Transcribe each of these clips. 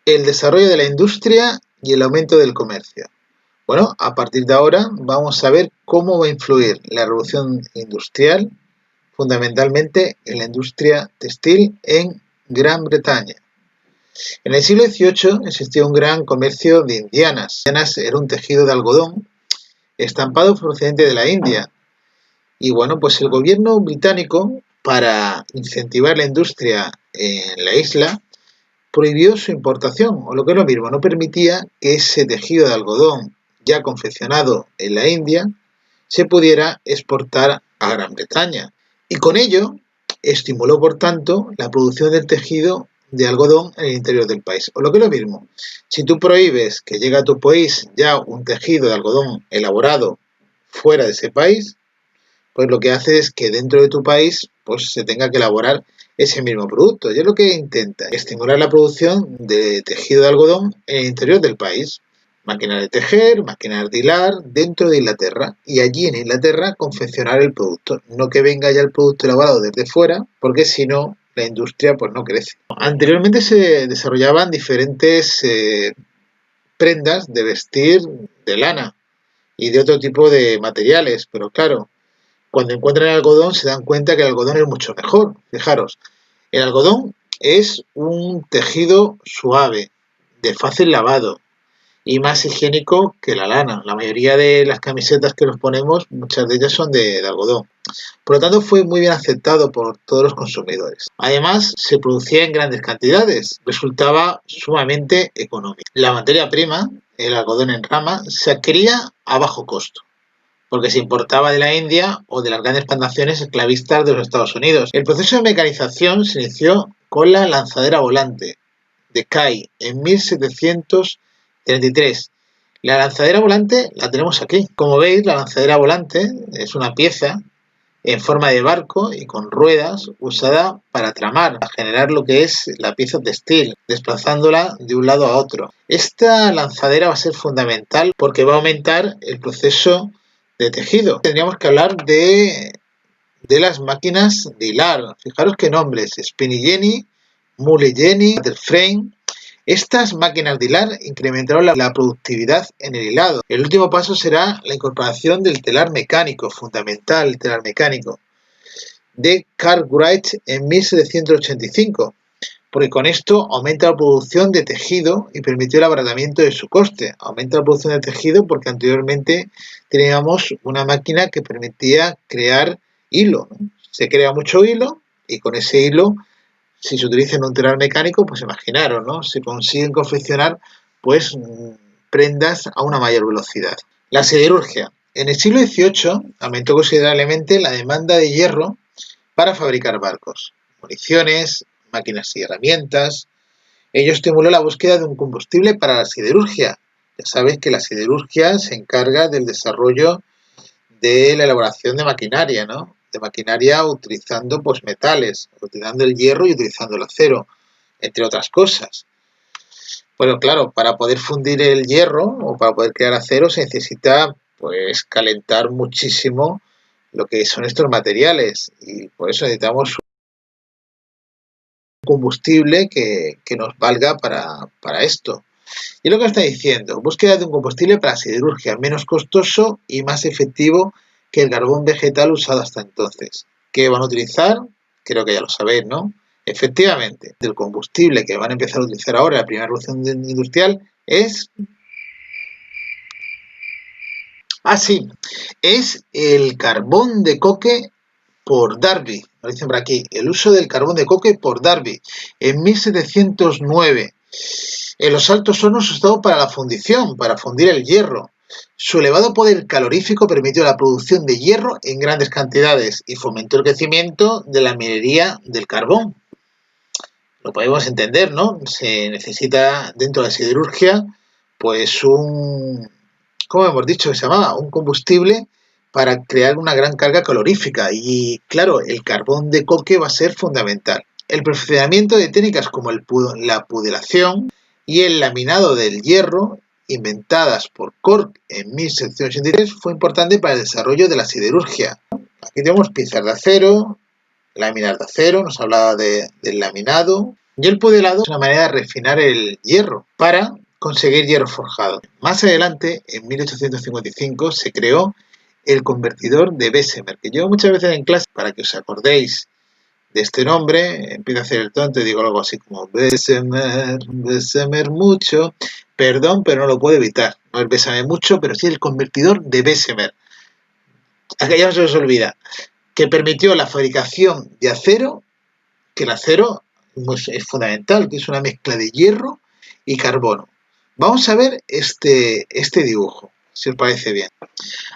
El desarrollo de la industria y el aumento del comercio. Bueno, a partir de ahora vamos a ver cómo va a influir la revolución industrial fundamentalmente en la industria textil en Gran Bretaña. En el siglo XVIII existía un gran comercio de indianas. Indianas era un tejido de algodón estampado procedente de la India. Y bueno, pues el gobierno británico, para incentivar la industria en la isla, prohibió su importación, o lo que es lo mismo, no permitía que ese tejido de algodón ya confeccionado en la India se pudiera exportar a Gran Bretaña. Y con ello estimuló, por tanto, la producción del tejido de algodón en el interior del país. O lo que es lo mismo, si tú prohíbes que llegue a tu país ya un tejido de algodón elaborado fuera de ese país, pues lo que hace es que dentro de tu país pues se tenga que elaborar ese mismo producto. Y es lo que intenta, estimular la producción de tejido de algodón en el interior del país. Máquinas de tejer, máquinas de hilar dentro de Inglaterra y allí en Inglaterra confeccionar el producto. No que venga ya el producto elaborado desde fuera, porque si no la industria pues no crece. Anteriormente se desarrollaban diferentes prendas de vestir de lana y de otro tipo de materiales, pero claro, cuando encuentran el algodón se dan cuenta que el algodón es mucho mejor. Fijaros, el algodón es un tejido suave, de fácil lavado y más higiénico que la lana. La mayoría de las camisetas que nos ponemos, muchas de ellas son de algodón. Por lo tanto, fue muy bien aceptado por todos los consumidores. Además, se producía en grandes cantidades, resultaba sumamente económico. La materia prima, el algodón en rama, se adquiría a bajo costo, porque se importaba de la India o de las grandes plantaciones esclavistas de los Estados Unidos. El proceso de mecanización se inició con la lanzadera volante de Kay en 1733. La lanzadera volante la tenemos aquí. Como veis, la lanzadera volante es una pieza en forma de barco y con ruedas usada para tramar, para generar lo que es la pieza textil, desplazándola de un lado a otro. Esta lanzadera va a ser fundamental porque va a aumentar el proceso de tejido. Tendríamos que hablar de las máquinas de hilar. Fijaros qué nombres: Spinning Jenny, Mule Jenny, Butterframe. Estas máquinas de hilar incrementaron la productividad en el hilado. El último paso será la incorporación del telar mecánico, fundamental el telar mecánico, de Cartwright en 1785, porque con esto aumenta la producción de tejido y permitió el abaratamiento de su coste. Aumenta la producción de tejido porque anteriormente teníamos una máquina que permitía crear hilo, ¿no? Se crea mucho hilo y con ese hilo, si se utiliza en un telar mecánico, pues imaginaros, ¿no? Se consiguen confeccionar pues prendas a una mayor velocidad. La siderurgia. En el siglo XVIII aumentó considerablemente la demanda de hierro para fabricar barcos, municiones, máquinas y herramientas. Ello estimuló la búsqueda de un combustible para la siderurgia. Ya sabéis que la siderurgia se encarga del desarrollo de la elaboración de maquinaria, ¿no? De maquinaria utilizando pues metales, utilizando el hierro y utilizando el acero, entre otras cosas. Bueno, claro, para poder fundir el hierro o para poder crear acero se necesita pues calentar muchísimo lo que son estos materiales y por eso necesitamos un combustible que nos valga para esto. Y lo que está diciendo, búsqueda de un combustible para siderurgia menos costoso y más efectivo que el carbón vegetal usado hasta entonces. ¿Qué van a utilizar? Creo que ya lo sabéis, ¿no? Efectivamente, el combustible que van a empezar a utilizar ahora en la primera revolución industrial es... es el carbón de coque por Darby. Lo dicen por aquí, el uso del carbón de coque por Darby en 1709. En los altos hornos usado para la fundición, para fundir el hierro. Su elevado poder calorífico permitió la producción de hierro en grandes cantidades y fomentó el crecimiento de la minería del carbón. Lo podemos entender, ¿no? Se necesita dentro de la siderurgia, pues ¿cómo hemos dicho que se llamaba? Un combustible para crear una gran carga calorífica y, claro, el carbón de coque va a ser fundamental. El perfeccionamiento de técnicas como la pudelación y el laminado del hierro, inventadas por Cork en 1783, fue importante para el desarrollo de la siderurgia. Aquí tenemos piezas de acero, láminas de acero, nos hablaba del laminado, Y el pudelado es una manera de refinar el hierro para conseguir hierro forjado. Más adelante, en 1855, se creó el convertidor de Bessemer, que yo muchas veces en clase, para que os acordéis de este nombre, empiezo a hacer el tonto y digo algo así como Bessemer, Bessemer mucho, perdón, pero no lo puedo evitar. No es Bessemer mucho, pero sí el convertidor de Bessemer. Aquello no se os olvida, que permitió la fabricación de acero, que el acero pues, es fundamental, que es una mezcla de hierro y carbono. Vamos a ver este dibujo, si os parece bien.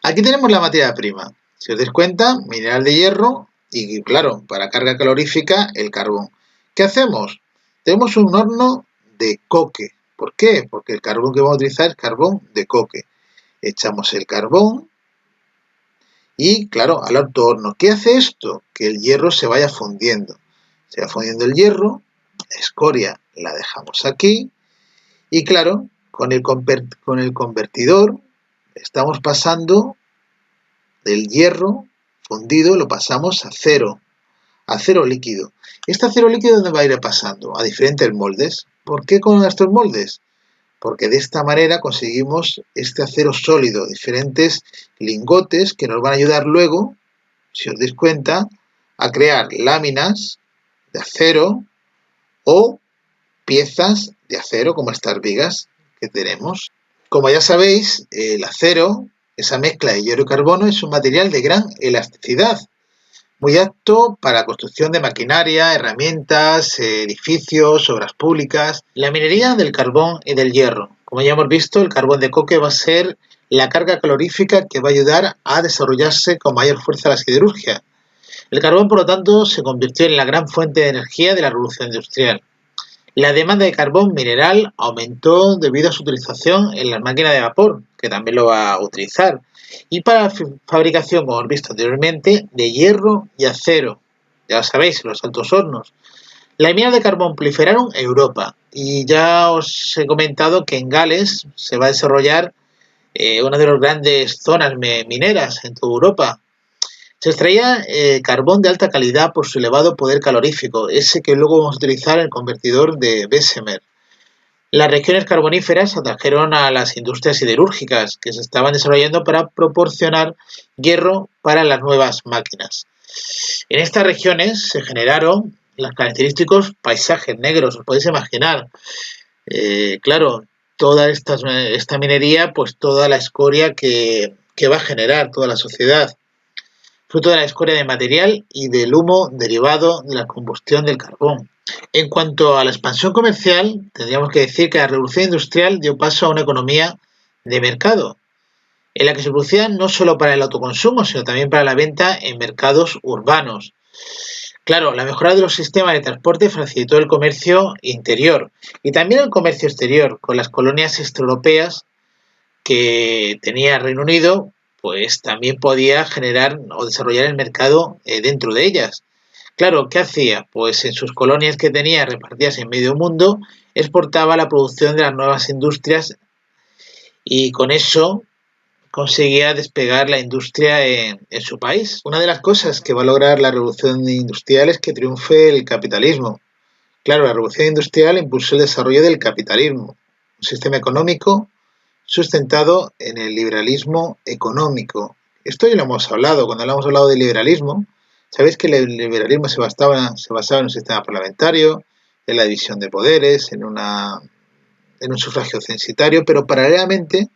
Aquí tenemos la materia prima. Si os dais cuenta, mineral de hierro y, claro, para carga calorífica, el carbón. ¿Qué hacemos? Tenemos un horno de coque. ¿Por qué? Porque el carbón que vamos a utilizar es carbón de coque. Echamos el carbón y, claro, al alto horno. ¿Qué hace esto? Que el hierro se vaya fundiendo. Se va fundiendo el hierro, la escoria la dejamos aquí y, claro, con el convertidor estamos pasando del hierro fundido, lo pasamos a acero líquido. ¿Este acero líquido dónde va a ir pasando? A diferentes moldes. ¿Por qué con estos moldes? Porque de esta manera conseguimos este acero sólido, diferentes lingotes que nos van a ayudar luego, si os dais cuenta, a crear láminas de acero o piezas de acero como estas vigas que tenemos. Como ya sabéis, el acero, esa mezcla de hierro y carbono, es un material de gran elasticidad, muy apto para la construcción de maquinaria, herramientas, edificios, obras públicas. La minería del carbón y del hierro. Como ya hemos visto, el carbón de coque va a ser la carga calorífica que va a ayudar a desarrollarse con mayor fuerza la siderurgia. El carbón, por lo tanto, se convirtió en la gran fuente de energía de la revolución industrial. La demanda de carbón mineral aumentó debido a su utilización en las máquinas de vapor, que también lo va a utilizar, y para la fabricación, como hemos visto anteriormente, de hierro y acero. Ya lo sabéis, en los altos hornos. Las minas de carbón proliferaron en Europa y ya os he comentado que en Gales se va a desarrollar una de las grandes zonas mineras en toda Europa. Se extraía carbón de alta calidad por su elevado poder calorífico, ese que luego vamos a utilizar en el convertidor de Bessemer. Las regiones carboníferas atrajeron a las industrias siderúrgicas que se estaban desarrollando para proporcionar hierro para las nuevas máquinas. En estas regiones se generaron los característicos paisajes negros, os podéis imaginar. Claro, toda esta minería, pues toda la escoria que va a generar toda la sociedad, fruto de la escoria de material y del humo derivado de la combustión del carbón. En cuanto a la expansión comercial, tendríamos que decir que la revolución industrial dio paso a una economía de mercado, en la que se producía no solo para el autoconsumo, sino también para la venta en mercados urbanos. Claro, la mejora de los sistemas de transporte facilitó el comercio interior y también el comercio exterior con las colonias extraeuropeas que tenía el Reino Unido, pues también podía generar o desarrollar el mercado dentro de ellas. Claro, ¿qué hacía? Pues en sus colonias que tenía repartidas en medio mundo, exportaba la producción de las nuevas industrias y con eso conseguía despegar la industria en su país. Una de las cosas que va a lograr la revolución industrial es que triunfe el capitalismo. Claro, la revolución industrial impulsó el desarrollo del capitalismo, un sistema económico sustentado en el liberalismo económico. Esto ya lo hemos hablado, cuando hemos hablado de liberalismo, sabéis que el liberalismo se basaba en un sistema parlamentario, en la división de poderes, en un sufragio censitario, pero paralelamente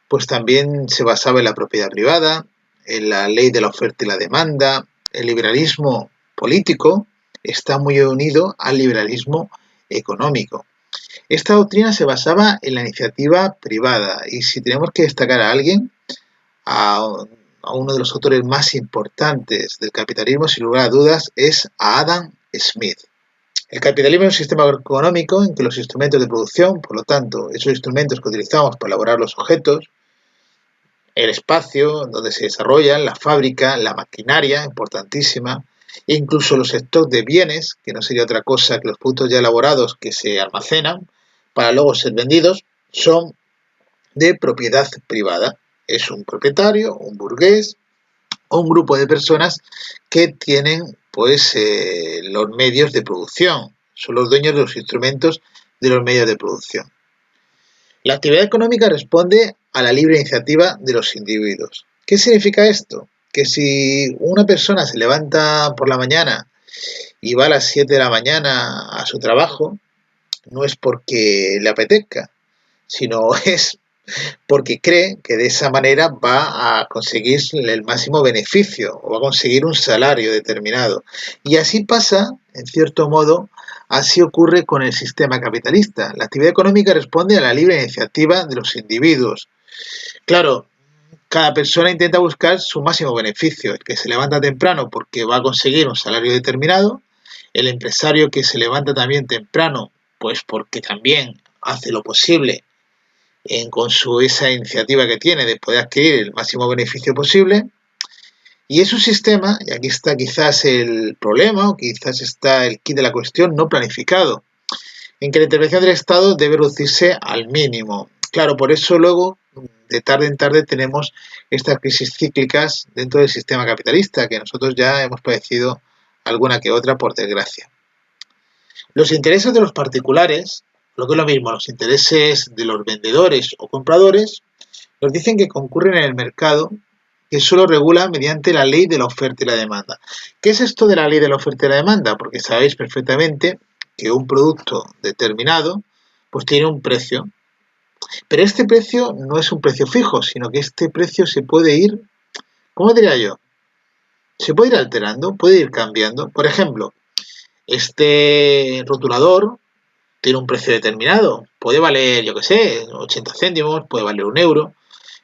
pues también se basaba en la propiedad privada, en la ley de la oferta y la demanda. El liberalismo político está muy unido al liberalismo económico. Esta doctrina se basaba en la iniciativa privada y si tenemos que destacar a alguien, a uno de los autores más importantes del capitalismo, sin lugar a dudas, es a Adam Smith. El capitalismo es un sistema económico en que los instrumentos de producción, por lo tanto, esos instrumentos que utilizamos para elaborar los objetos, el espacio donde se desarrollan, la fábrica, la maquinaria, importantísima, e incluso los stocks de bienes, que no sería otra cosa que los productos ya elaborados que se almacenan para luego ser vendidos, son de propiedad privada. Es un propietario, un burgués o un grupo de personas que tienen pues los medios de producción. son los dueños de los instrumentos de los medios de producción. La actividad económica responde a la libre iniciativa de los individuos. ¿Qué significa esto? Que si una persona se levanta por la mañana y va a las 7 de la mañana a su trabajo, no es porque le apetezca, sino es porque cree que de esa manera va a conseguir el máximo beneficio o va a conseguir un salario determinado. Y así pasa, en cierto modo, así ocurre con el sistema capitalista. La actividad económica responde a la libre iniciativa de los individuos. Claro, cada persona intenta buscar su máximo beneficio. El que se levanta temprano porque va a conseguir un salario determinado, el empresario que se levanta también temprano, pues porque también hace lo posible con esa iniciativa que tiene de poder adquirir el máximo beneficio posible. Y es un sistema, y aquí está quizás el problema, o quizás está el quid de la cuestión, no planificado, en que la intervención del Estado debe reducirse al mínimo. Claro, por eso luego, de tarde en tarde, tenemos estas crisis cíclicas dentro del sistema capitalista, que nosotros ya hemos padecido alguna que otra, por desgracia. Los intereses de los particulares, lo que es lo mismo, los intereses de los vendedores o compradores, nos dicen que concurren en el mercado que solo regula mediante la ley de la oferta y la demanda. ¿Qué es esto de la ley de la oferta y la demanda? Porque sabéis perfectamente que un producto determinado pues tiene un precio, pero este precio no es un precio fijo, sino que este precio se puede ir, ¿cómo diría yo? Se puede ir alterando, puede ir cambiando. Por ejemplo, este rotulador tiene un precio determinado, puede valer, yo qué sé, 80 céntimos, puede valer 1 euro,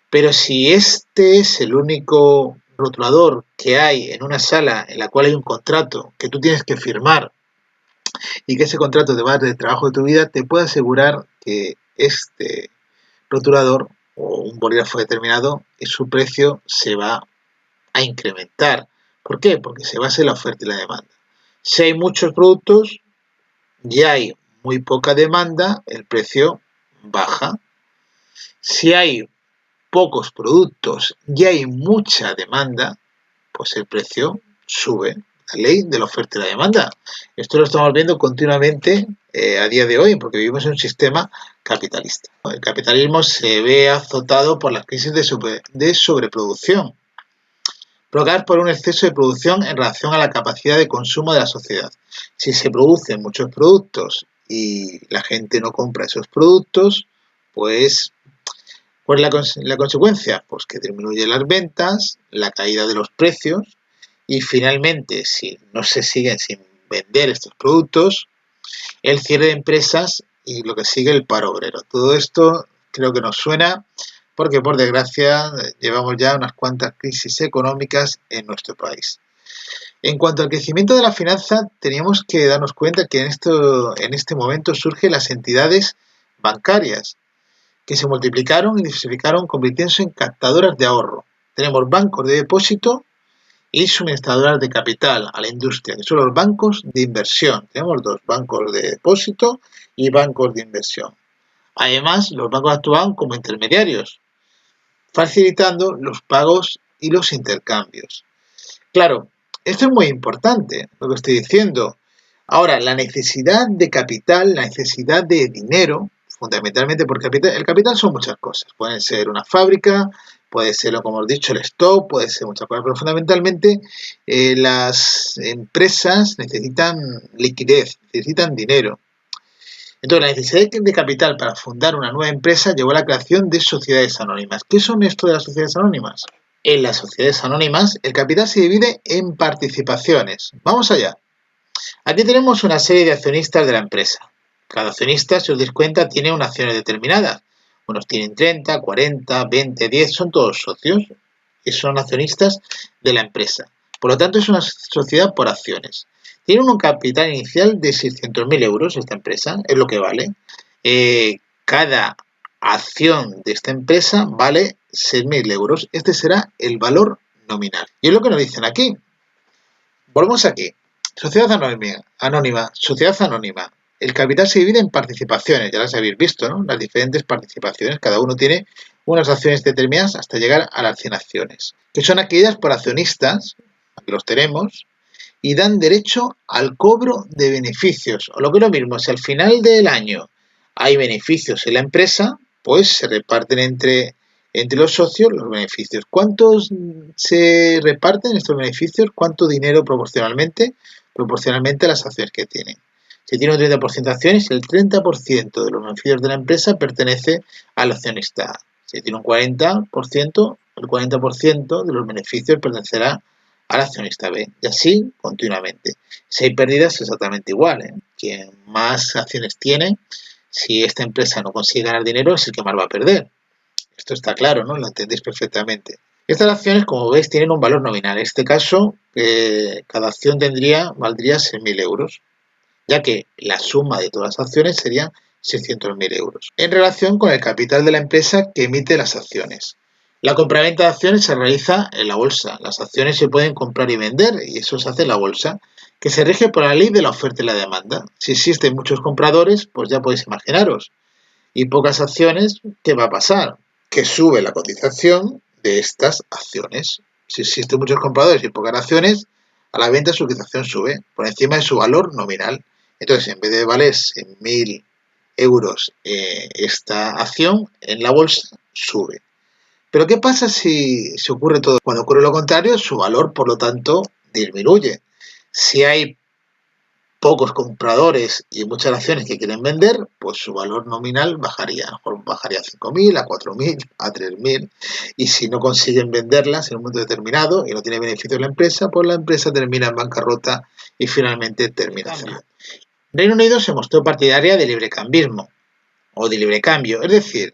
pero si este es el único rotulador que hay en una sala en la cual hay un contrato que tú tienes que firmar y que ese contrato te va a dar el trabajo de tu vida, te puedo asegurar que este rotulador o un bolígrafo determinado, su precio se va a incrementar. ¿Por qué? Porque se basa en la oferta y la demanda. Si hay muchos productos y hay muy poca demanda, el precio baja. Si hay pocos productos y hay mucha demanda, pues el precio sube. La ley de la oferta y la demanda. Esto lo estamos viendo continuamente a día de hoy, porque vivimos en un sistema capitalista. El capitalismo se ve azotado por las crisis de sobreproducción, provocadas por un exceso de producción en relación a la capacidad de consumo de la sociedad. Si se producen muchos productos y la gente no compra esos productos, pues ¿cuál es la consecuencia? Pues que disminuyen las ventas, la caída de los precios y finalmente, si no se siguen sin vender estos productos, el cierre de empresas y lo que sigue el paro obrero. Todo esto creo que nos suena porque por desgracia llevamos ya unas cuantas crisis económicas en nuestro país. En cuanto al crecimiento de la finanza, teníamos que darnos cuenta que en este momento surgen las entidades bancarias, que se multiplicaron y diversificaron convirtiéndose en captadoras de ahorro. Tenemos bancos de depósito y suministradoras de capital a la industria, que son los bancos de inversión. Tenemos dos, bancos de depósito y bancos de inversión. Además, los bancos actúan como intermediarios, facilitando los pagos y los intercambios. Claro, esto es muy importante, lo que estoy diciendo. Ahora, la necesidad de capital, la necesidad de dinero, fundamentalmente porque el capital son muchas cosas. Pueden ser una fábrica, puede ser, como os he dicho, el stock, puede ser muchas cosas, pero fundamentalmente las empresas necesitan liquidez, necesitan dinero. Entonces, la necesidad de capital para fundar una nueva empresa llevó a la creación de sociedades anónimas. ¿Qué son esto de las sociedades anónimas? En las sociedades anónimas, el capital se divide en participaciones. Vamos allá. Aquí tenemos una serie de accionistas de la empresa. Cada accionista, si os dais cuenta, tiene unas acciones determinadas. Unos tienen 30, 40, 20, 10, son todos socios y son accionistas de la empresa. Por lo tanto, es una sociedad por acciones. Tiene un capital inicial de 600.000 euros esta empresa, es lo que vale. Cada acción de esta empresa vale 6.000 euros. Este será el valor nominal. Y es lo que nos dicen aquí. Volvemos aquí. Sociedad anónima, sociedad anónima. El capital se divide en participaciones, ya las habéis visto, ¿no? Las diferentes participaciones, cada uno tiene unas acciones determinadas hasta llegar a las 100 acciones, que son adquiridas por accionistas, aquí los tenemos, y dan derecho al cobro de beneficios. O lo que es lo mismo, si al final del año hay beneficios en la empresa, pues se reparten entre los socios los beneficios. ¿Cuántos se reparten estos beneficios? ¿Cuánto dinero proporcionalmente? Proporcionalmente a las acciones que tienen. Si tiene un 30% de acciones, el 30% de los beneficios de la empresa pertenece al accionista A. Si tiene un 40%, el 40% de los beneficios pertenecerá al accionista B. Y así continuamente. Si hay pérdidas, exactamente igual. Quien más acciones tiene, si esta empresa no consigue ganar dinero, es el que más va a perder. Esto está claro, ¿no? Lo entendéis perfectamente. Estas acciones, como veis, tienen un valor nominal. En este caso, cada acción valdría 6.000 euros, ya que la suma de todas las acciones serían 600.000 euros, en relación con el capital de la empresa que emite las acciones. La compraventa de acciones se realiza en la bolsa. Las acciones se pueden comprar y vender, y eso se hace en la bolsa, que se rige por la ley de la oferta y la demanda. Si existen muchos compradores, pues ya podéis imaginaros, y pocas acciones, ¿qué va a pasar? Que sube la cotización de estas acciones. Si existen muchos compradores y pocas acciones, a la venta su cotización sube por encima de su valor nominal. Entonces, en vez de valer 100.000 euros esta acción, en la bolsa sube. Pero ¿qué pasa si ocurre todo? Cuando ocurre lo contrario, su valor, por lo tanto, disminuye. Si hay pocos compradores y muchas acciones que quieren vender, pues su valor nominal bajaría. A lo mejor bajaría a 5.000, a 4.000, a 3.000. Y si no consiguen venderlas en un momento determinado y no tiene beneficio la empresa, pues la empresa termina en bancarrota y finalmente termina cerrando. Reino Unido se mostró partidaria del librecambismo o de libre cambio, es decir,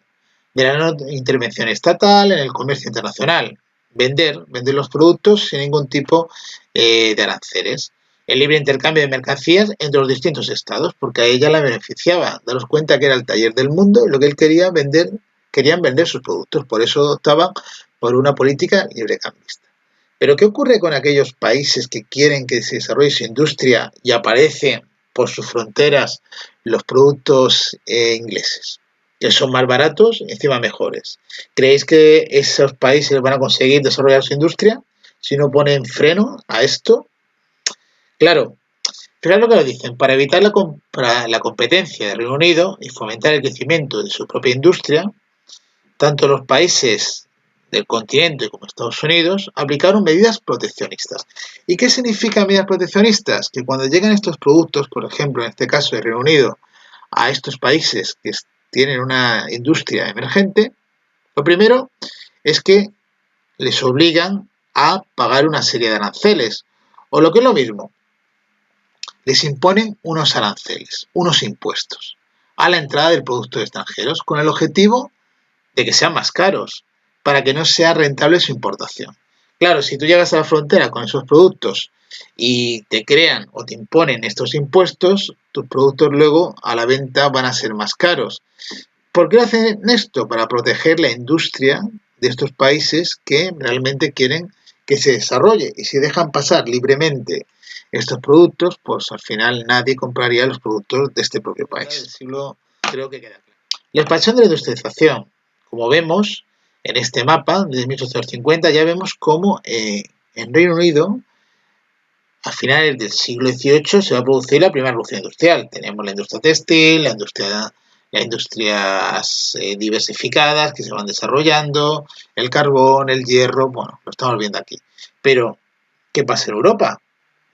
de la no intervención estatal en el comercio internacional. Vender los productos sin ningún tipo de aranceles. El libre intercambio de mercancías entre los distintos estados, porque a ella la beneficiaba. Daros cuenta que era el taller del mundo y lo que él quería vender, querían vender sus productos, por eso optaban por una política librecambista. Pero ¿qué ocurre con aquellos países que quieren que se desarrolle su industria y aparecen por sus fronteras los productos ingleses, que son más baratos y encima mejores? ¿Creéis que esos países van a conseguir desarrollar su industria si no ponen freno a esto? Claro, fijaos lo que nos dicen, para evitar la competencia del Reino Unido y fomentar el crecimiento de su propia industria, tanto los países del continente como Estados Unidos aplicaron medidas proteccionistas. ¿Y qué significan medidas proteccionistas? Que cuando llegan estos productos, por ejemplo, en este caso del Reino Unido, a estos países que tienen una industria emergente, lo primero es que les obligan a pagar una serie de aranceles, o lo que es lo mismo, les imponen unos aranceles, unos impuestos, a la entrada del producto de extranjeros, con el objetivo de que sean más caros, para que no sea rentable su importación. Claro, si tú llegas a la frontera con esos productos y te crean o te imponen estos impuestos, tus productos luego a la venta van a ser más caros. ¿Por qué hacen esto? Para proteger la industria de estos países que realmente quieren que se desarrolle. Y si dejan pasar libremente estos productos, pues al final nadie compraría los productos de este propio país. El siglo creo que queda claro. La expansión de la industrialización. Como vemos en este mapa de 1850, ya vemos cómo en Reino Unido a finales del siglo XVIII se va a producir la primera revolución industrial. Tenemos la industria textil, las industrias diversificadas que se van desarrollando, el carbón, el hierro, bueno, lo estamos viendo aquí. Pero, ¿qué pasa en Europa?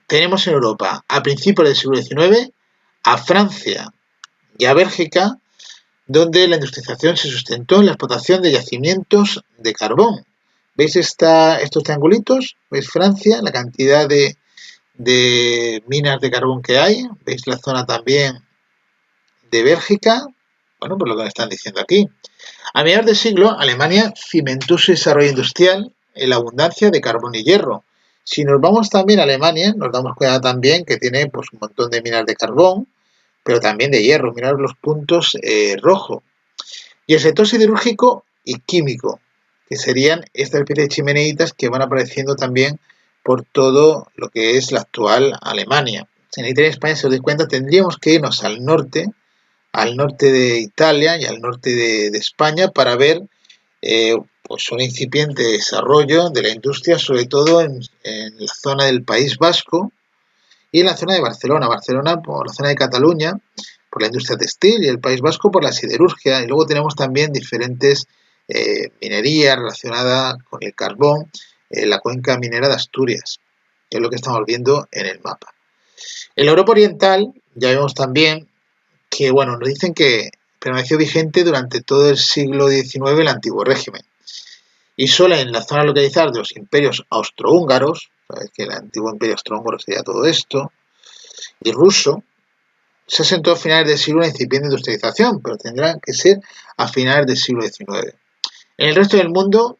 Tenemos en Europa, a principios del siglo XIX, a Francia y a Bélgica, donde la industrialización se sustentó en la explotación de yacimientos de carbón. ¿Veis estos triangulitos? ¿Veis Francia? La cantidad de minas de carbón que hay. ¿Veis la zona también de Bélgica? Bueno, pues lo que me están diciendo aquí. A mediados del siglo, Alemania cimentó su desarrollo industrial en la abundancia de carbón y hierro. Si nos vamos también a Alemania, nos damos cuenta también que tiene pues, un montón de minas de carbón, pero también de hierro. Mirad los puntos rojos. Y el sector siderúrgico y químico, que serían estas especies de chimeneitas que van apareciendo también por todo lo que es la actual Alemania. Si en España, si os dais cuenta, tendríamos que irnos al norte de Italia y al norte de España para ver pues un incipiente desarrollo de la industria, sobre todo en la zona del País Vasco, y en la zona de Barcelona. Barcelona por la zona de Cataluña, por la industria textil, y el País Vasco por la siderurgia. Y luego tenemos también diferentes minerías relacionadas con el carbón, la cuenca minera de Asturias, que es lo que estamos viendo en el mapa. En Europa Oriental ya vemos también que, bueno, nos dicen que permaneció vigente durante todo el siglo XIX el antiguo régimen. Y solo en la zona localizada de los imperios austrohúngaros, sabes que el antiguo imperio austrohúngaro sería todo esto, y ruso, se asentó a finales del siglo una incipiente industrialización, pero tendrá que ser a finales del siglo XIX. En el resto del mundo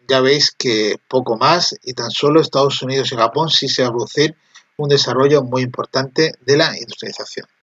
ya veis que poco más, y tan solo Estados Unidos y Japón sí se va a producir un desarrollo muy importante de la industrialización.